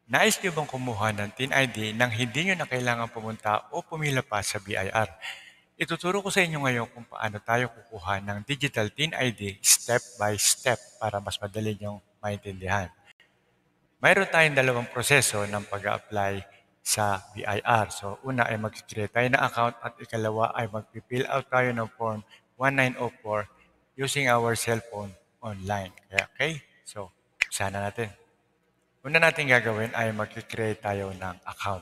Nais niyo bang kumuha ng TIN ID nang hindi niyo na kailangan pumunta o pumila pa sa BIR? Ituturo ko sa inyo ngayon kung paano tayo kukuha ng digital TIN ID step by step para mas madali niyong maintindihan. Mayroon tayong dalawang proseso ng pag-apply sa BIR. So, una ay mag-create tayo ng account at ikalawa ay mag-fill out tayo ng form 1904 using our cellphone online. Okay? So, sana natin. Una natin gagawin ay mag-create tayo ng account.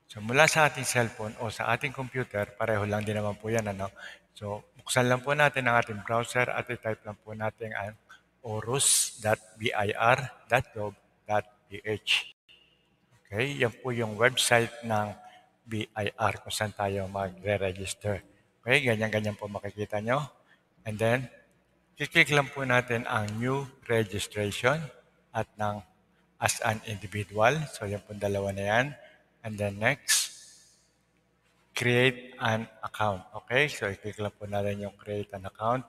So mula sa ating cellphone o sa ating computer, pareho lang din naman po yan. Ano? So buksan lang po natin ang ating browser at i-type lang po natin ang orus.bir.gov.ph. Okay, yan po yung website ng BIR kung saan tayo magre-register. Okay, ganyan-ganyan po makikita nyo. And then, kiklik lang po natin ang new registration at ng as an individual. So, yan po dalawa na yan. And then next, create an account. Okay, so i-click lang po natin yung create an account.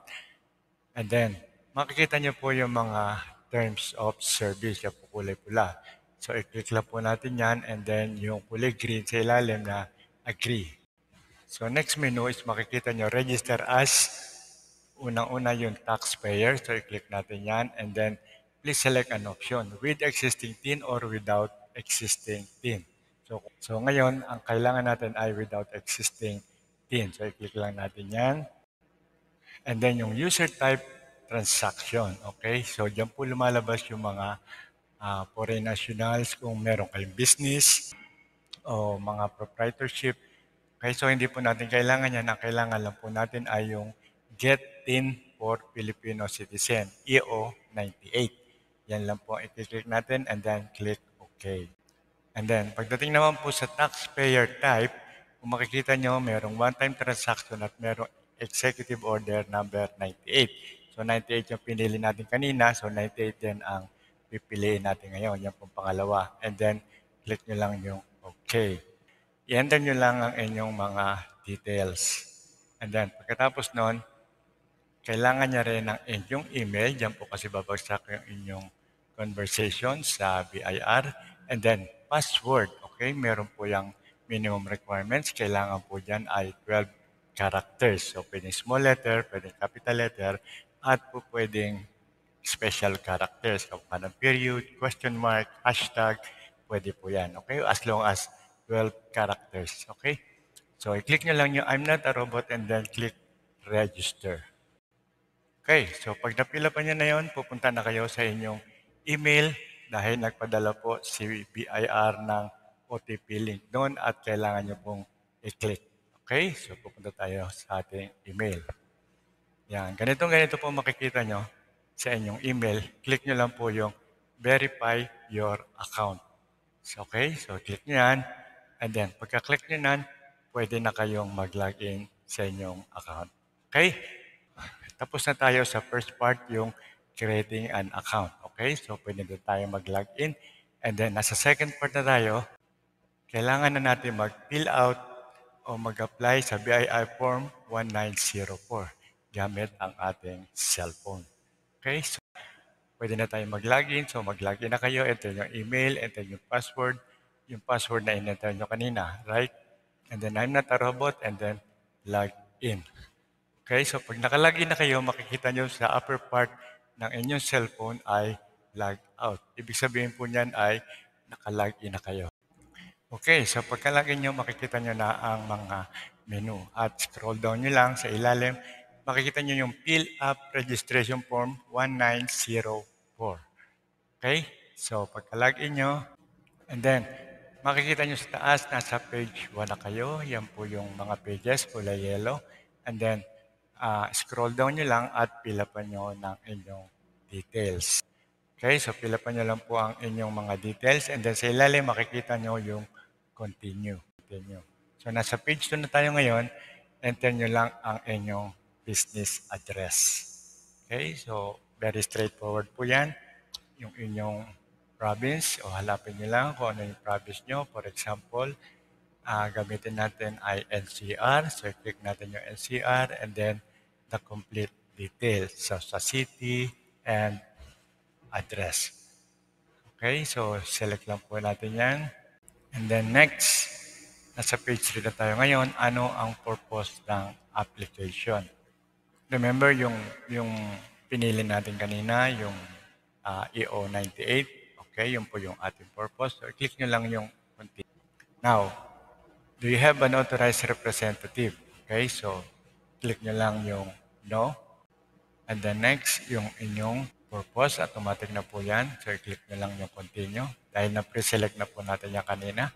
And then, makikita nyo po yung mga terms of service, yung po kulay pula. So i-click lang po natin yan and then yung kulay green sa ilalim na agree. So next menu is makikita nyo register as unang-una yung taxpayer. So i-click natin yan and then please select an option with existing TIN or without existing TIN. So ngayon, ang kailangan natin ay without existing TIN. So i-click lang natin yan. And then yung user type transaction. Okay? So diyan po lumalabas yung mga foreign nationals kung meron kayong business o mga proprietorship. Okay? So hindi po natin kailangan yan. Ang kailangan lang po natin ay yung Get TIN for Filipino Citizen, EO98. Yan lang po i-click natin and then click OK. And then, pagdating naman po sa taxpayer type, kung makikita nyo, merong one-time transaction at merong executive order number 98. So, 98 yung pinili natin kanina. So, 98 din ang pipiliin natin ngayon. Yan pong pangalawa. And then, click nyo lang yung OK. I-enter nyo lang ang inyong mga details. And then, pagkatapos nun, kailangan niya rin ng inyong email. Diyan po kasi babagsak yung inyong conversation sa BIR. And then, password. Okay, meron po yung minimum requirements. Kailangan po dyan ay 12 characters. So, pwedeng small letter, pwedeng capital letter, at po pwedeng special characters. Kapag ng period, question mark, hashtag, pwede po yan. Okay, as long as 12 characters. Okay, so i-click nyo lang yung I'm not a robot and then click register. Okay, so pag napila pa niya na yon, pupunta na kayo sa inyong email dahil nagpadala po si BIR ng OTP link doon at kailangan nyo pong i-click. Okay, so pupunta tayo sa ating email. Yan, ganito po makikita nyo sa inyong email. Click nyo lang po yung verify your account. So, okay, so click nyo yan. And then, pagka-click nyo yan, pwede na kayong mag-login sa inyong account. Okay? Tapos na tayo sa first part, yung creating an account. Okay? So, pwede na tayo mag-login. And then, nasa second part na tayo, kailangan na natin mag-fill out o mag-apply sa BII Form 1904 gamit ang ating cellphone. Okay? So, pwede na tayo mag-login. So, mag-login na kayo. Enter yung email, enter yung password na in-enter nyo kanina. Right? And then, I'm not a robot. And then, log in. Okay, so pag nakalagin na kayo, makikita nyo sa upper part ng inyong cellphone ay log out. Ibig sabihin po niyan ay nakalagin na kayo. Okay, so pagkalagin nyo, makikita nyo na ang mga menu. At scroll down nyo lang sa ilalim, makikita nyo yung fill up registration form 1904. Okay, so pagkalagin nyo, and then makikita nyo sa taas, nasa page 1 na kayo. Yan po yung mga pages, kulay yellow. And then, scroll down nyo lang at pilapan nyo ng inyong details. Okay, so pilapan nyo lang po ang inyong mga details and then sa ilalim makikita nyo yung continue. So nasa page 2 na tayo ngayon, enter nyo lang ang inyong business address. Okay, so very straightforward po yan. Yung inyong province o hanapin nyo lang kung ano yung province nyo. For example, gamitin natin ay NCR. So click natin yung NCR and then the complete details. So sa city and address. Okay, so select lang po natin yan. And then next, nasa page 3 na tayo ngayon. Ano ang purpose ng application? Remember yung pinili natin kanina, yung EO98. Okay, yun po yung ating purpose. So, click nyo lang yung continue. Now, do you have an authorized representative? Okay, so click nyo lang yung no. And then next, yung inyong purpose, automatic na po yan. So, click nyo lang yung continue. Dahil na-pre-select na po natin yan kanina.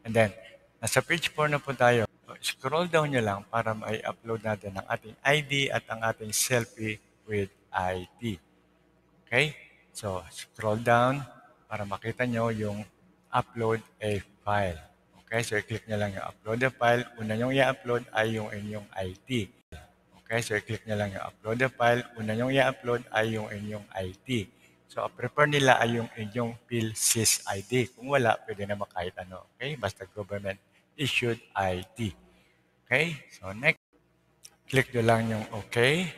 And then, nasa page 4 na po tayo. So, scroll down nyo lang para mai-upload natin ang ating ID at ang ating selfie with ID. Okay? So, scroll down para makita nyo yung upload a file. Okay? So, i-click nyo lang yung upload a file. Una nyo i-upload ay yung inyong ID. Okay? So, i-click nyo lang yung upload a file. Una nyo i-upload ay yung inyong ID. So, prefer nila ay yung inyong PhilSys ID. Kung wala, pwede naman kahit ano. Okay? Basta government issued ID. Okay? So, next, click nyo lang yung okay.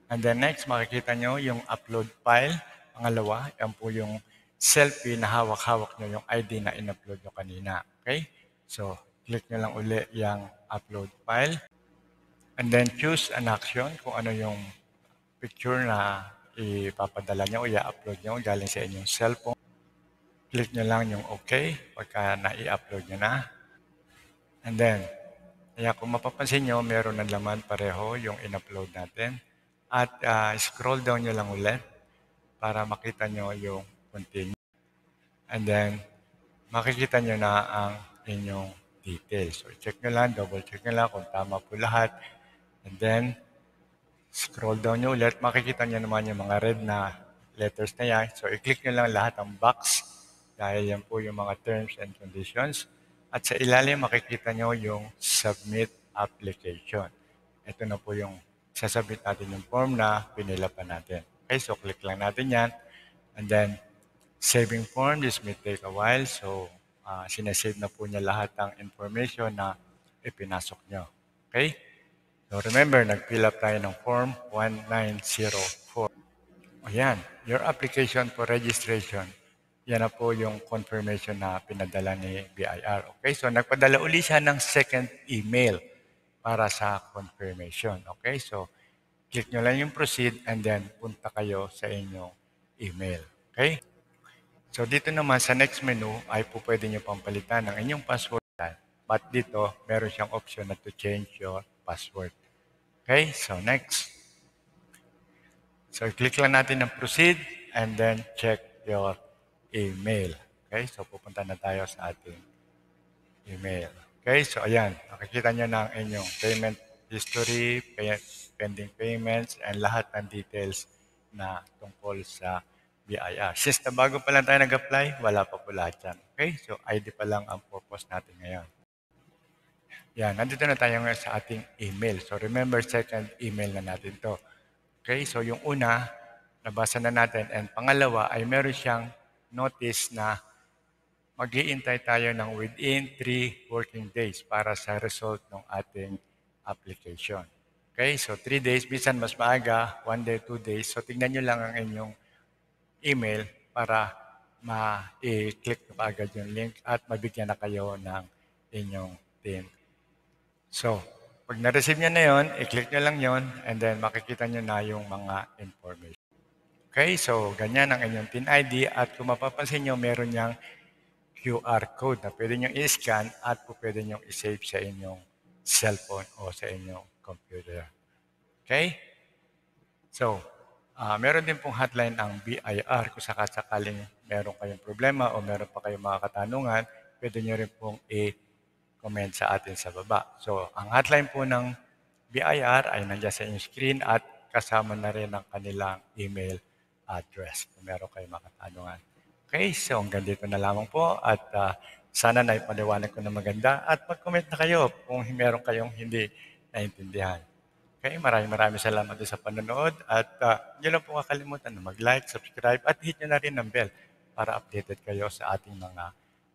And then next, makikita nyo yung upload file. Pangalawa, yan po yung selfie na hawak-hawak nyo yung ID na in-upload nyo kanina. Okay? So, click nyo lang uli yung upload file. And then choose an action kung ano yung picture na ipapadala nyo o i-upload nyo galing sa inyong cellphone. Click nyo lang yung okay pagka na-i-upload nyo na. And then, kaya kung mapapansin nyo, meron ng laman pareho yung in-upload natin. At scroll down nyo lang ulit para makita nyo yung continue. And then, makikita nyo na ang inyong details. So, check nyo lang, double check nyo lang kung tama po lahat. And then, scroll down nyo ulit, makikita nyo naman yung mga red na letters na yan. So, i-click nyo lang lahat ng box dahil yan po yung mga terms and conditions. At sa ilalim, makikita nyo yung submit application. Ito na po yung sasubmit natin yung form na pinila pa natin. Okay, so click lang natin yan. And then, saving form, this may take a while. So, sinasave na po niya lahat ng information na ipinasok nyo. Okay? So, remember, nag-fill up tayo ng form 1904. Ayan, your application for registration. Yan na po yung confirmation na pinadala ni BIR. Okay, so nagpadala uli siya ng second email para sa confirmation. Okay, so click nyo lang yung proceed and then punta kayo sa inyong email. Okay? So dito naman sa next menu ay po pwede nyo pampalitan ng inyong password. But dito, meron siyang option na to change your password. Okay, so next. So click lang natin ng proceed and then check your email. Okay, so pupunta na tayo sa ating email. Okay, so ayan, makikita nyo na ang inyong payment history, pending payments, and lahat ng details na tungkol sa BIR. Since na bago pa lang tayo nag-apply, wala pa po lahat yan. Okay, so ID pa lang ang purpose natin ngayon. Yan, nandito na tayo ngayon sa ating email. So remember, second email na natin to. Okay, so yung una, nabasa na natin. And pangalawa ay meron siyang notice na mag-iintay tayo ng within 3 working days para sa result ng ating application. Okay, so 3 days, bisan mas maaga, 1 day, 2 days. So tingnan nyo lang ang inyong email para ma-click na agad yung link at mabigyan na kayo ng inyong team. So, pag na-receive nyo na yun, i-click nyo lang yun and then makikita nyo na yung mga information. Okay, so ganyan ang inyong TIN ID at kung mapapansin nyo, meron niyang QR code na pwede nyo i-scan at po pwede nyo i-save sa inyong cellphone o sa inyong computer. Okay? So, meron din pong hotline ang BIR kung sakaling meron kayong problema o meron pa kayong mga katanungan, pwede nyo rin pong comment sa atin sa baba. So, ang hotline po ng BIR ay nandiyan sa inyong screen at kasama na rin ang kanilang email address kung meron kayong mga katanungan. Okay, so hanggang dito na lamang po at sana naipaliwanag ko na maganda at mag-comment na kayo kung meron kayong hindi naintindihan. Okay, maraming salamat sa panonood at hindi lang po kakalimutan na mag-like, subscribe at hit nyo na rin ang bell para updated kayo sa ating mga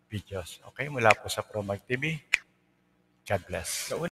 videos. Okay, mula po sa ProMag TV. God bless.